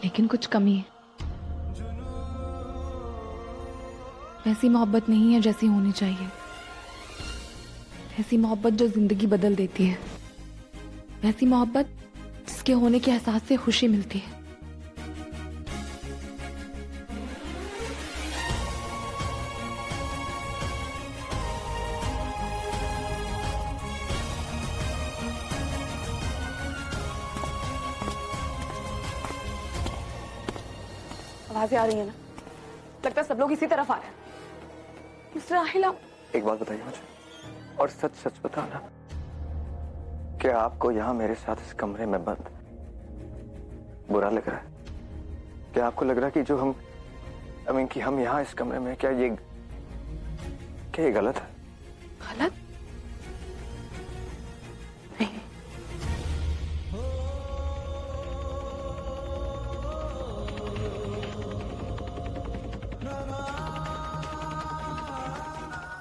लेकिन कुछ कमी है। ऐसी मोहब्बत नहीं है जैसी होनी चाहिए। ऐसी मोहब्बत जो जिंदगी बदल देती है। ऐसी मोहब्बत जिसके होने के एहसास से खुशी मिलती है। आवाजें आ रही है ना, लगता है सब लोग इसी तरफ आ रहे हैं। मिस्टर आहिला, एक बात बताइए मुझे, और सच सच बताना, क्या आपको यहाँ मेरे साथ इस कमरे में बंद बुरा लग रहा है? क्या आपको लग रहा है कि जो हम कि हम यहाँ इस कमरे में, क्या ये गलत है? गलत नहीं।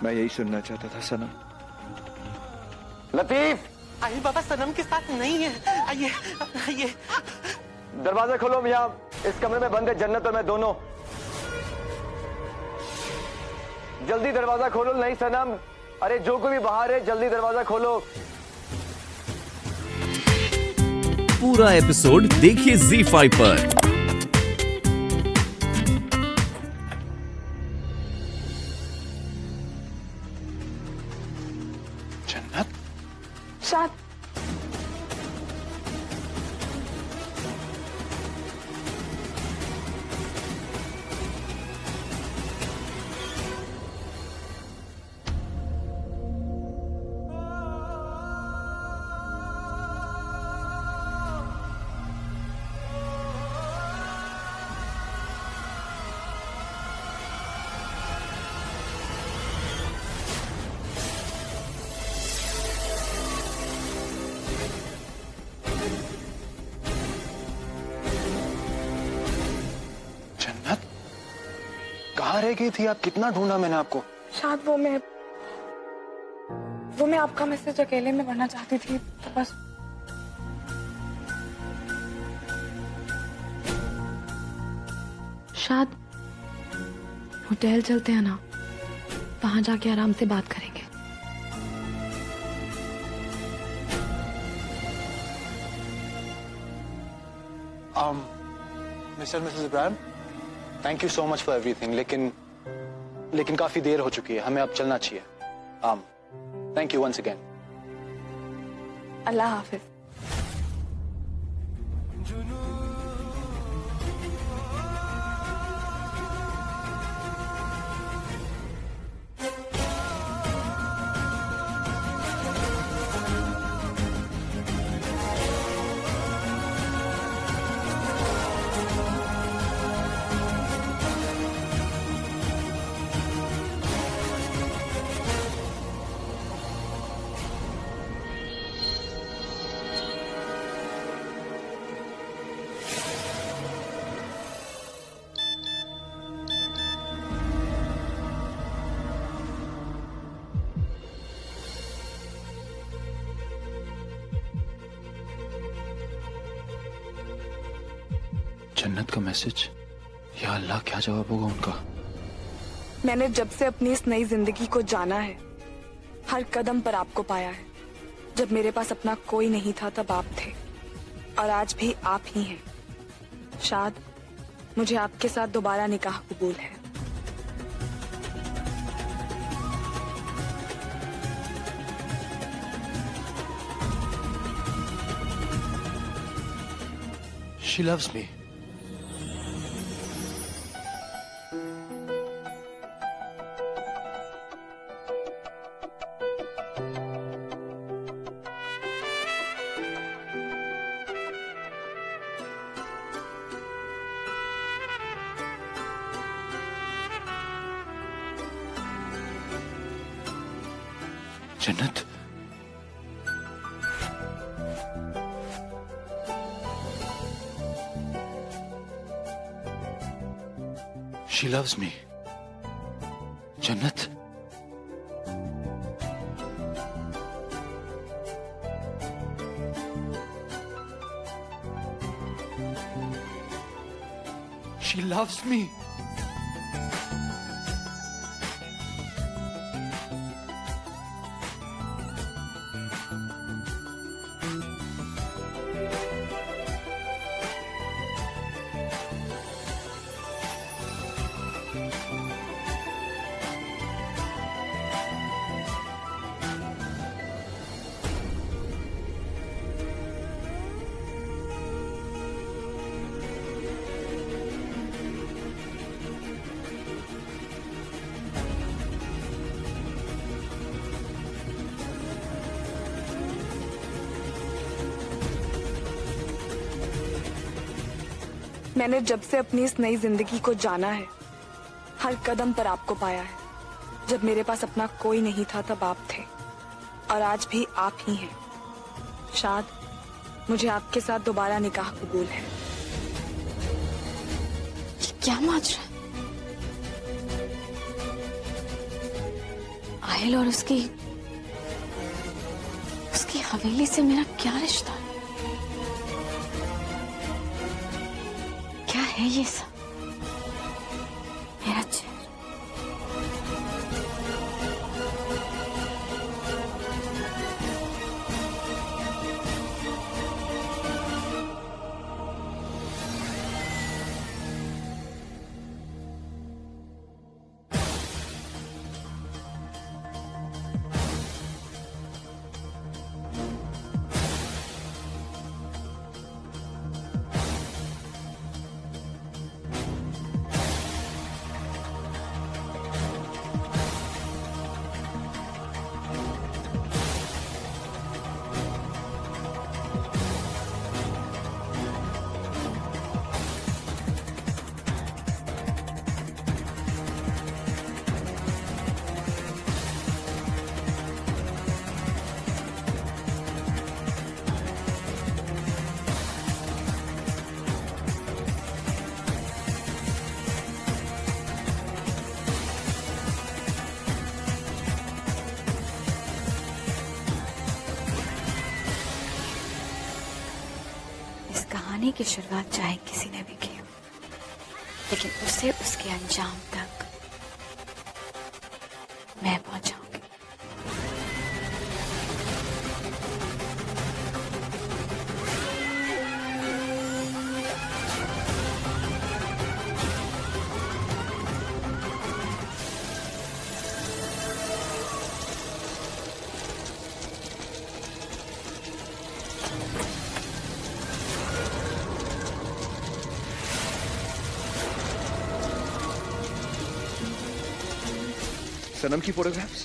मैं यही सुनना चाहता था सनम। लतीफ, अरे बाबा सनम के साथ नहीं है। आइए आइए। दरवाजा खोलो। हम यहाँ इस कमरे में बंद है, जन्नत और मैं दोनों। जल्दी दरवाजा खोलो। नहीं सनम, अरे जो कोई भी बाहर है, जल्दी दरवाजा खोलो। पूरा एपिसोड देखिए ZEE5 पर। जन्नत, शाद, जन्नत कहाँ रह गई थी आप? कितना ढूंढा मैंने आपको। शाद, वो मैं आपका मैसेज अकेले में पढ़ना चाहती थी, तो बस। शाद, होटल चलते हैं ना, वहां जाके आराम से बात करेंगे। Mister Mrs Ibrahim, thank you so much for everything, लेकिन काफी देर हो चुकी है, हमें अब चलना चाहिए। Thank you once again. Allah हाफिज। जन्नत का मैसेज, या अल्लाह, क्या जवाब होगा उनका? मैंने जब से अपनी इस नई जिंदगी को जाना है, हर कदम पर आपको पाया है। जब मेरे पास अपना कोई नहीं था, तब आप थे, और आज भी आप ही हैं। शाद, मुझे आपके साथ दोबारा निकाह कबूल है। She loves me. जन्नत, she loves me. जन्नत, She loves me. मैंने जब से अपनी इस नई जिंदगी को जाना है, हर कदम पर आपको पाया है। जब मेरे पास अपना कोई नहीं था तब आप थे, और आज भी आप ही हैं। शाद, मुझे आपके साथ दोबारा निकाह कबूल है। ये क्या माजरा है? आयल और उसकी हवेली से मेरा क्या रिश्ता है? क्या है ये सब? मेरा चेहरा कहानी की शुरुआत चाहे किसी ने भी की हो, लेकिन उसे उसके अंजाम तक मैं पहुंचाऊंगी। सनम की फोटोग्राफ्स?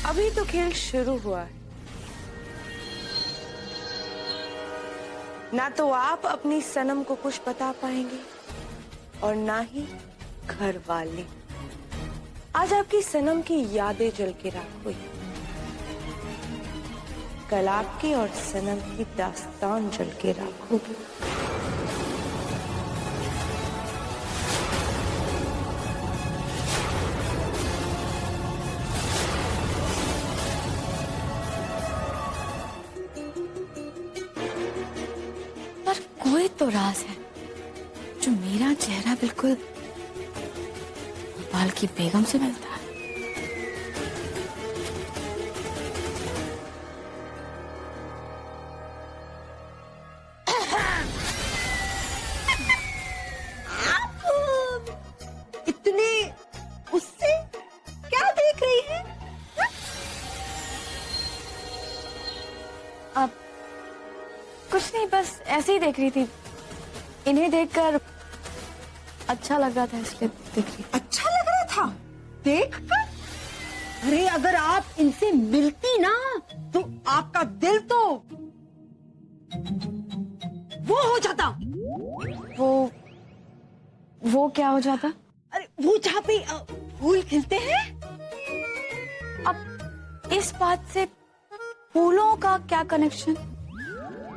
अभी तो खेल शुरू हुआ है। ना तो आप अपनी सनम को कुछ बता पाएंगे और ना ही घर वाले। आज आपकी सनम की यादें जल के राख हुई, कल आपकी और सनम की दास्तान जल के राख होगी। पर कोई तो राज है जो मेरा चेहरा बिल्कुल बाल की बेगम से मिलता है। ऐसे ही देख रही थी, इन्हें देखकर अच्छा लग रहा था इसलिए देख रही थी। अच्छा लग रहा था देखकर? अरे अगर आप इनसे मिलती ना तो आपका दिल तो वो हो जाता। वो क्या हो जाता? अरे वो जहाँ पे फूल खिलते हैं। अब इस बात से फूलों का क्या कनेक्शन?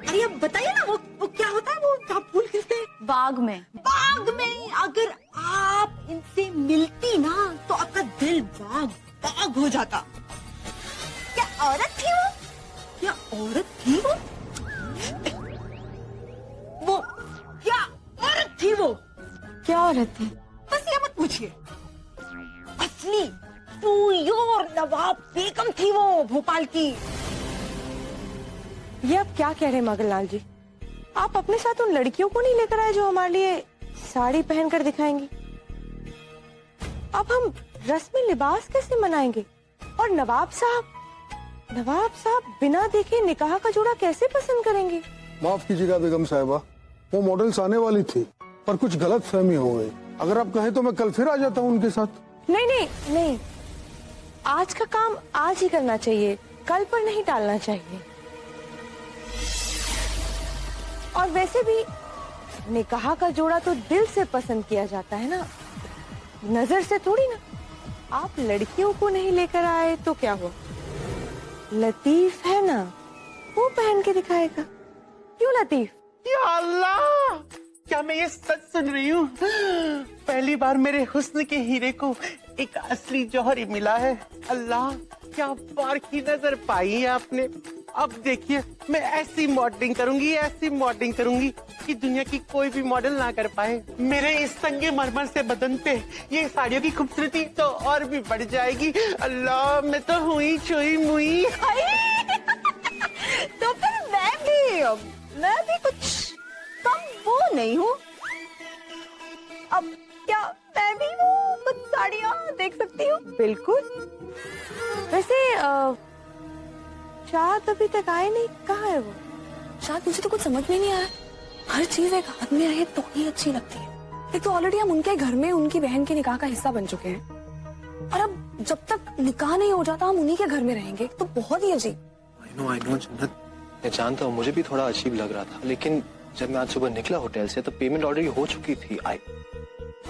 अरे अब बताइए ना, वो क्या होता है, वो जहाँ फूल खिलते हैं बाग में। बाग में अगर आप इनसे मिलती ना तो आपका दिल बाग बाग हो जाता। क्या औरत थी वो? क्या औरत थी वो? वो क्या औरत थी वो? क्या औरत थी? बस ये मत पूछिए। असली प्योर नवाब बेगम थी वो, भोपाल की। ये आप क्या कह रहे हैं मगनलाल जी? आप अपने साथ उन लड़कियों को नहीं लेकर आए जो हमारे लिए साड़ी पहनकर दिखाएंगी? अब हम रस्मी लिबास कैसे मनाएंगे? और नवाब साहब बिना देखे निकाह का जोड़ा कैसे पसंद करेंगे? माफ कीजिएगा बेगम साहिबा, वो मॉडल्स आने वाली थी पर कुछ गलत फहमी हो गई। अगर आप कहें तो मैं कल फिर आ जाता हूँ उनके साथ। नहीं, आज का काम आज ही करना चाहिए, कल पर नहीं टालना चाहिए। और वैसे भी निकाह का जोड़ा तो दिल से पसंद किया जाता है ना, नजर से थोड़ी ना। आप लड़कियों को नहीं लेकर आए तो क्या हुआ? लतीफ है ना, वो पहन के दिखाएगा। क्यों लतीफ? या अल्लाह, क्या मैं ये सच सुन रही हूँ? पहली बार मेरे हुस्न के हीरे को एक असली जौहरी मिला है। अल्लाह, क्या पारखी नजर पाई है आपने। अब देखिए, मैं ऐसी मॉडलिंग करूंगी कि दुनिया की कोई भी मॉडल ना कर पाए। मेरे इस संगे मरमर से बदन पे ये साड़ियों की खूबसूरती तो और भी बढ़ जाएगी। अल्लाह, मैं तो हुई छुई मुई। तो फिर मैं भी कुछ कम वो नहीं हूँ। अब क्या मैं भी वो कुछ साड़ियाँ देख सकती हूँ? बिल्कुल। वैसे शाद अभी तक आए नहीं, कहाँ है वो? शायद मुझे तो कुछ समझ में नहीं आया। हर चीज एक हाथ में रहे तो ही अच्छी लगती है। एक तो ऑलरेडी हम उनके घर में उनकी बहन के निकाह का हिस्सा बन चुके हैं, और अब जब तक निकाह नहीं हो जाता हम उन्हीं के घर में रहेंगे, तो बहुत ही अजीब। आई नो जन्नत, मैं जानता हूँ मुझे भी थोड़ा अजीब लग रहा था, लेकिन जब मैं आज सुबह निकला होटल से तो पेमेंट ऑलरेडी हो चुकी थी। आई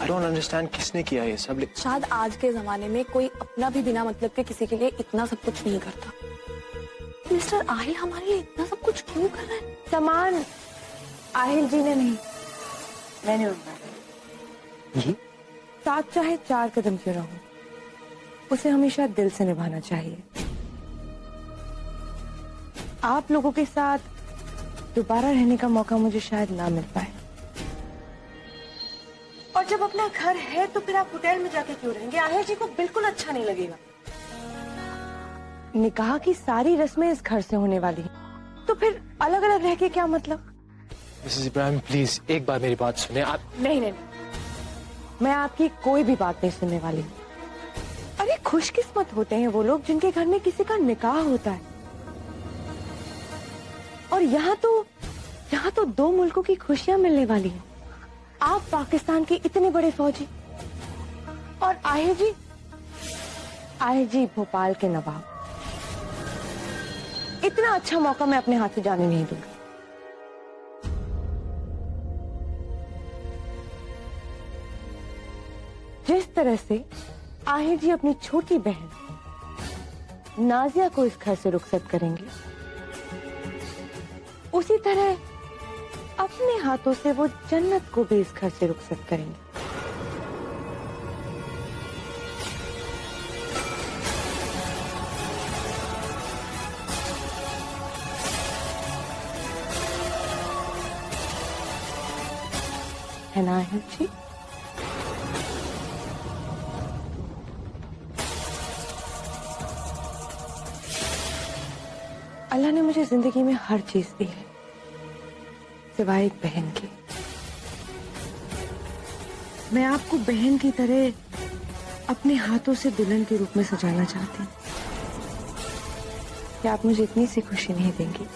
डोंट अंडरस्टैंड किसने किया ये सब। शायद आज के जमाने में कोई अपना भी बिना मतलब के किसी के लिए इतना सब कुछ नहीं करता। मिस्टर आहिल हमारे लिए इतना सब कुछ क्यों कर रहे हैं? सामान आहिल जी ने नहीं, मैंने उठाया जी। साथ चाहे 4 कदम क्यों रहो, उसे हमेशा दिल से निभाना चाहिए। आप लोगों के साथ दोबारा रहने का मौका मुझे शायद ना मिल पाए। और जब अपना घर है तो फिर आप होटल में जाके क्यों रहेंगे? आहिर जी को बिल्कुल अच्छा नहीं लगेगा। निकाह की सारी रस्में इस घर से होने वाली हैं, तो फिर अलग अलग रह के क्या मतलब? मिसेस इब्राहिम प्लीज एक बार मेरी बात सुने। आप नहीं, मैं आपकी कोई भी बात नहीं सुनने वाली हूँ। अरे खुशकिस्मत होते हैं वो लोग जिनके घर में किसी का निकाह होता है। और यहाँ तो 2 मुल्कों की खुशियां मिलने वाली हैं। आप पाकिस्तान के इतने बड़े फौजी और आहिर जी भोपाल के नवाब। इतना अच्छा मौका मैं अपने हाथ से जाने नहीं दूंगी। जिस तरह से आहिर जी अपनी छोटी बहन नाजिया को इस घर से रुखसत करेंगे, उसी तरह अपने हाथों से वो जन्नत को भी इस घर से रुखसत करेंगे। है ना आहिर जी? अल्लाह ने मुझे जिंदगी में हर चीज दी है सिवाय एक बहन की। मैं आपको बहन की तरह अपने हाथों से दुल्हन के रूप में सजाना चाहती हूँ। क्या आप मुझे इतनी सी खुशी नहीं देंगी?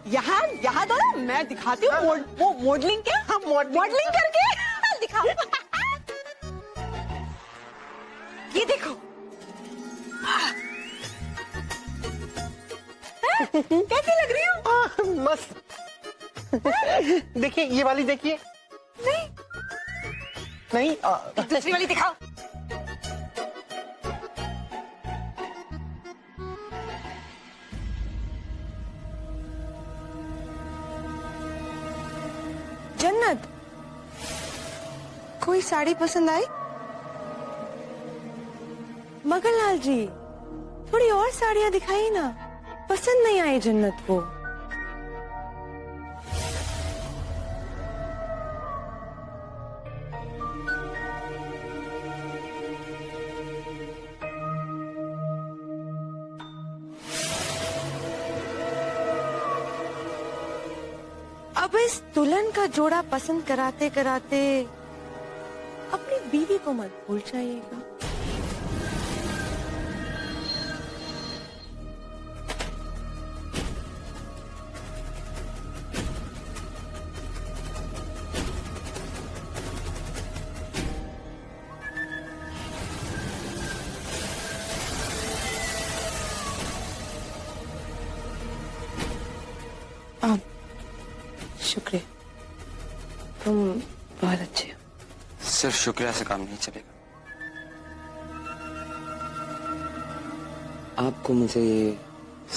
यहाँ यहाँ दो ना, मैं दिखाती हूँ वो मॉडलिंग क्या, मॉडलिंग करके दिखाओ। ये देखो कैसी लग रही हूँ? मस्त। देखिए ये वाली देखिए। नहीं दूसरी वाली दिखाओ। जन्नत, कोई साड़ी पसंद आई? मगनलाल जी, थोड़ी और साड़ियां दिखाइए ना, पसंद नहीं आई जन्नत को। अब इस दुल्हन का जोड़ा पसंद कराते कराते अपनी बीवी को मत भूल जाइएगा। शुक्रिया, तुम बहुत अच्छे हो। सिर्फ शुक्रिया से काम नहीं चलेगा। आपको मुझे ये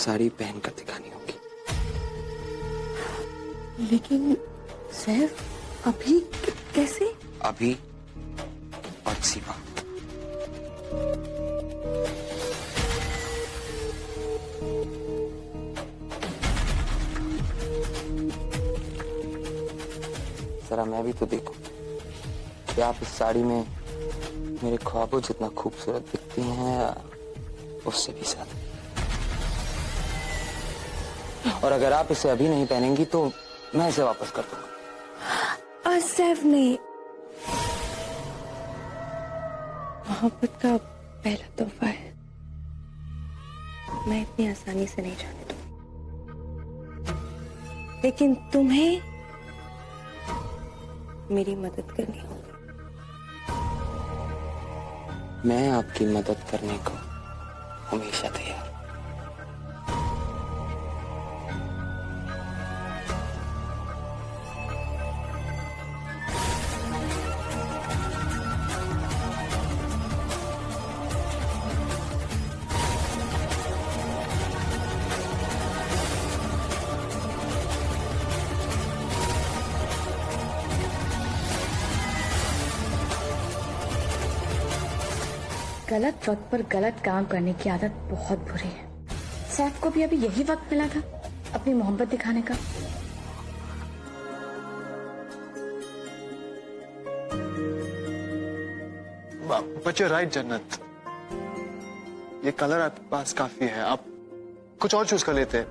साड़ी पहनकर दिखानी होगी। लेकिन सैफ, अभी कैसे? अभी और सीमा। जरा मैं भी तो देखूं कि आप इस साड़ी में मेरे ख्वाबों जितना खूबसूरत दिखती हैं या उससे भी ज्यादा। और अगर आप इसे अभी नहीं पहनेंगी तो मैं इसे वापस कर दूंगा। सैफ नहीं, मोहब्बत का पहला तोहफा है, मैं इतनी आसानी से नहीं जाने दूंगी। लेकिन तुम्हें मेरी मदद करनी होगी। मैं आपकी मदद करने को हमेशा तैयार। गलत वक्त पर गलत काम करने की आदत बहुत बुरी है। सैफ को भी अभी यही वक्त मिला था अपनी मोहब्बत दिखाने का। बट यू राइट जन्नत, ये कलर आपके पास काफी है, आप कुछ और चूज कर लेते हैं।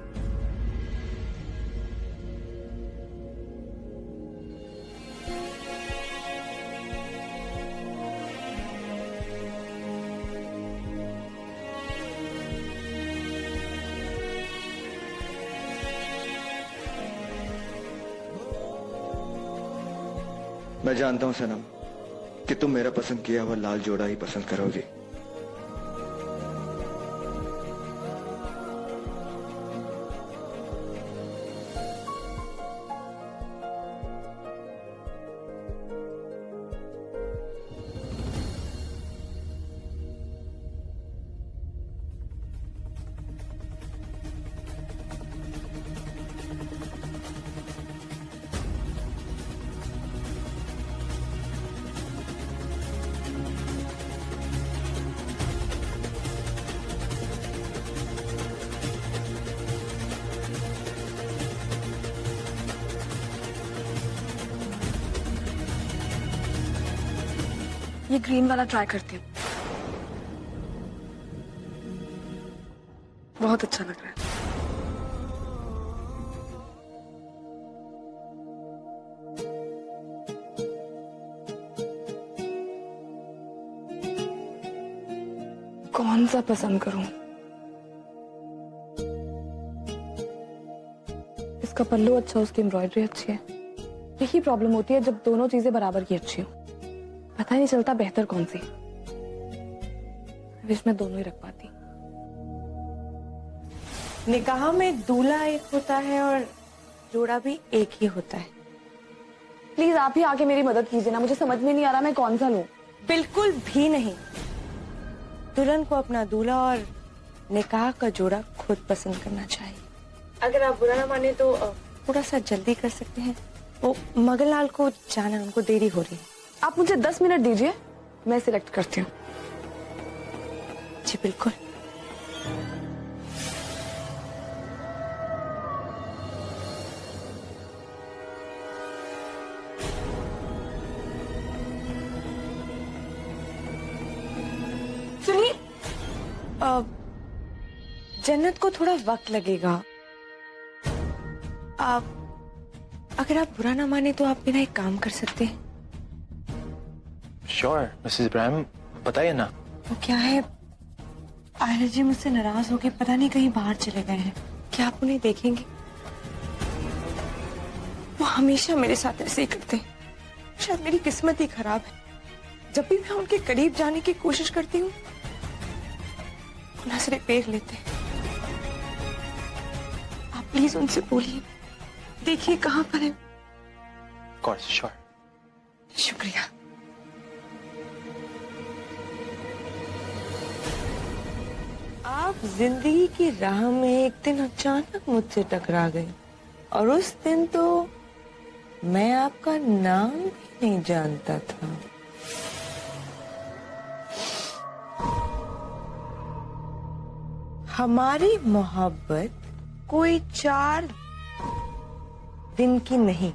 मैं जानता हूं सनम कि तुम मेरा पसंद किया हुआ लाल जोड़ा ही पसंद करोगी। ये ग्रीन वाला ट्राई करती हूँ, बहुत अच्छा लग रहा है। कौन सा पसंद करूं? उसका पल्लू अच्छा, उसकी एम्ब्रॉयडरी अच्छी है। यही प्रॉब्लम होती है जब दोनों चीजें बराबर की अच्छी हो, पता ही नहीं चलता बेहतर कौन सी। विश मैं दोनों ही रख पाती। निकाह में दूल्हा एक होता है और जोड़ा भी एक ही होता है। प्लीज आप ही आके मेरी मदद कीजिए ना, मुझे समझ में नहीं आ रहा मैं कौन सा लूं। बिल्कुल भी नहीं। दुल्हन को अपना दूल्हा और निकाह का जोड़ा खुद पसंद करना चाहिए। अगर आप बुरा ना माने तो थोड़ा सा जल्दी कर सकते हैं। वो मगनलाल को जाना, उनको देरी हो रही है। आप मुझे 10 मिनट दीजिए, मैं सिलेक्ट करती हूँ। जी बिल्कुल। सुनिए, जन्नत को थोड़ा वक्त लगेगा। अगर आप बुरा ना माने तो आप मेरा एक काम कर सकते हैं। श्योर मिसेस इब्राहिम, बताइए ना। वो क्या है, आयरा जी मुझसे नाराज होके पता नहीं कहीं बाहर चले गए हैं। क्या आप उन्हें देखेंगे? वो हमेशा मेरे साथ ऐसे ही करते हैं। शायद मेरी किस्मत ही खराब है। जब भी मैं उनके करीब जाने की कोशिश करती हूँ, वो नजरें फेर लेते हैं। आप प्लीज उनसे बोलिए, देखिए कहाँ पर है। Of course, sure. शुक्रिया। आप जिंदगी की राह में एक दिन अचानक मुझसे टकरा गए और उस दिन तो मैं आपका नाम भी नहीं जानता था। हमारी मोहब्बत कोई 4 दिन की नहीं,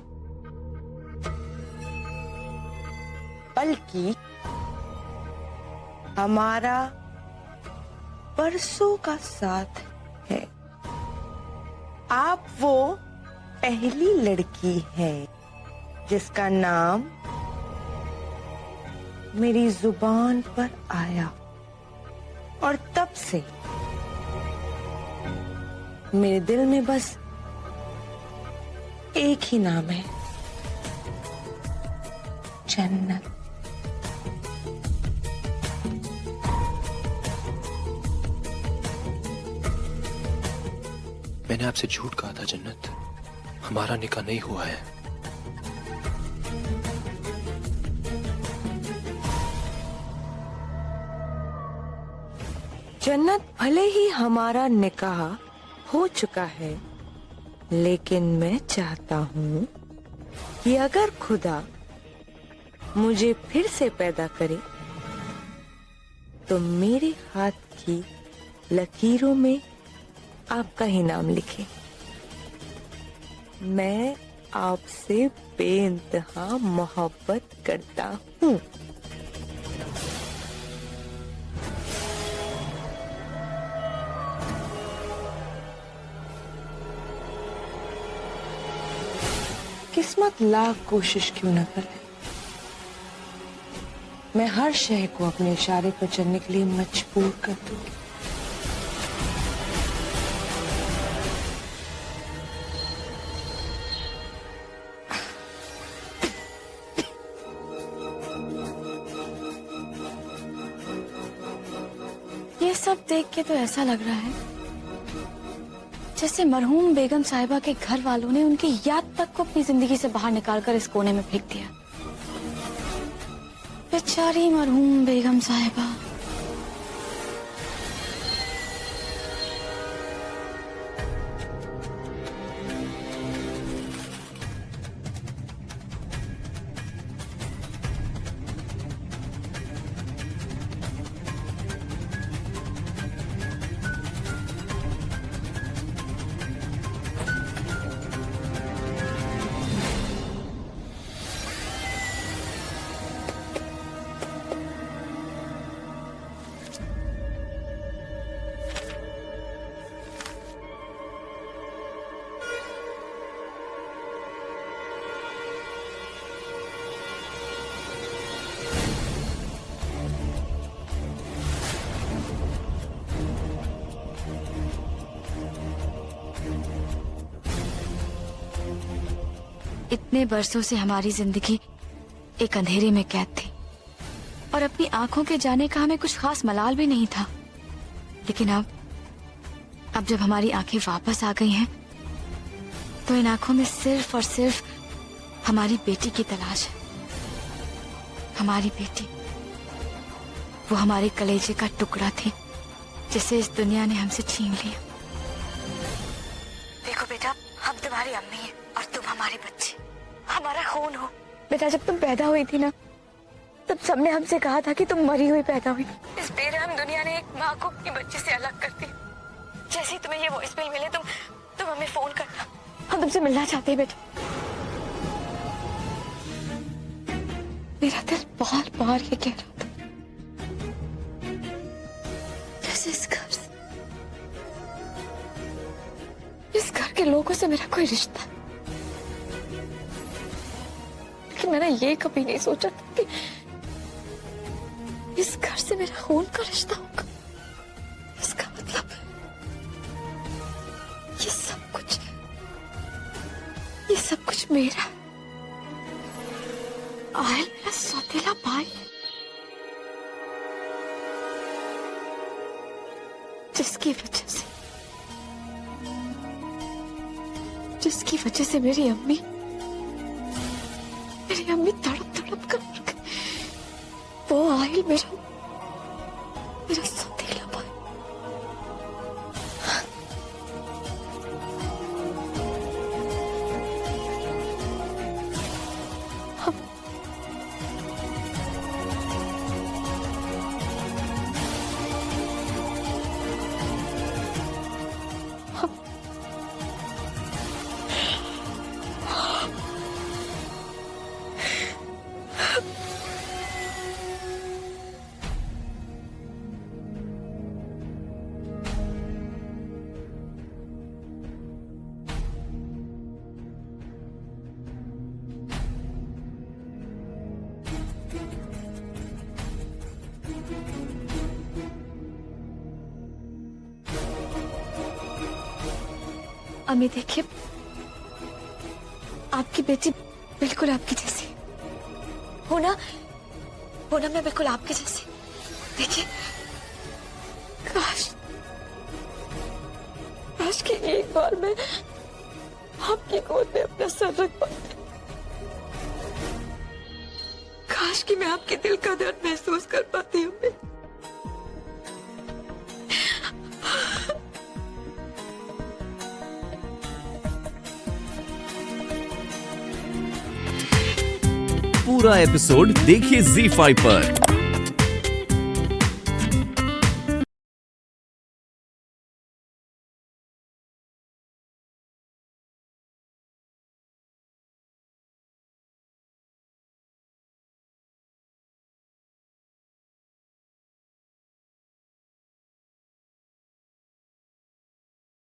बल्कि हमारा परसों का साथ है। आप वो पहली लड़की है जिसका नाम मेरी जुबान पर आया और तब से मेरे दिल में बस एक ही नाम है, जन्नत। मैंने आपसे झूठ कहा था जन्नत, हमारा निकाह नहीं हुआ है। जन्नत, भले ही हमारा निकाह हो चुका है, लेकिन मैं चाहता हूँ कि अगर खुदा मुझे फिर से पैदा करे तो मेरे हाथ की लकीरों में आपका ही नाम लिखे। मैं आपसे बेइंतहा मोहब्बत करता हूँ। किस्मत लाख कोशिश क्यों न करे, मैं हर शय को अपने इशारे पर चलने के लिए मजबूर कर दूंगी। ये सब देख के तो ऐसा लग रहा है जैसे मरहूम बेगम साहिबा के घर वालों ने उनकी याद तक को अपनी जिंदगी से बाहर निकालकर इस कोने में फेंक दिया। बेचारी मरहूम बेगम साहिबा। इतने बरसों से हमारी जिंदगी एक अंधेरे में कैद थी और अपनी आंखों के जाने का हमें कुछ खास मलाल भी नहीं था। लेकिन अब जब हमारी आंखें वापस आ गई हैं, तो इन आंखों में सिर्फ और सिर्फ हमारी बेटी की तलाश है। हमारी बेटी, वो हमारे कलेजे का टुकड़ा थी जिसे इस दुनिया ने हमसे छीन लिया। देखो बेटा, हम तुम्हारी अम्मी हैं और तुम हमारे बच्चे, हमारा खून हो। बेटा, जब तुम पैदा हुई थी ना, तब सबने हमसे कहा था कि तुम मरी हुई पैदा हुई। इस बेरहम दुनिया ने एक माँ को अपनी बच्चे से अलग कर दिया। जैसे ही तुम्हें ये वॉइसमेल मिले, तुम हमें फोन करना। हम तुमसे मिलना चाहते हैं बेटा। मेरा दिल बार बार ये कह रहा था, जैसे इस घर के लोगों से मेरा कोई रिश्ता, लेकिन मैंने ये कभी नहीं सोचा था कि इस घर से मेरा खून का रिश्ता होगा। इसका मतलब ये सब कुछ मेरा है। आयल मेरा सौतेला भाई है, जिसकी वजह से मेरी अम्मी तड़प तड़प कर मर गई। वो आयल मेरा सौतेला भाई। अम्मी देखिए, आपकी बेटी बिल्कुल आपकी जैसी हो ना मैं बिल्कुल आपके जैसी। देखिए, काश कि एक बार मैं आपकी गोद में अपना सर रख पाती। काश कि मैं आपके दिल का दर्द महसूस कर पाती हूँ। पूरा एपिसोड देखिए ZEE5 पर।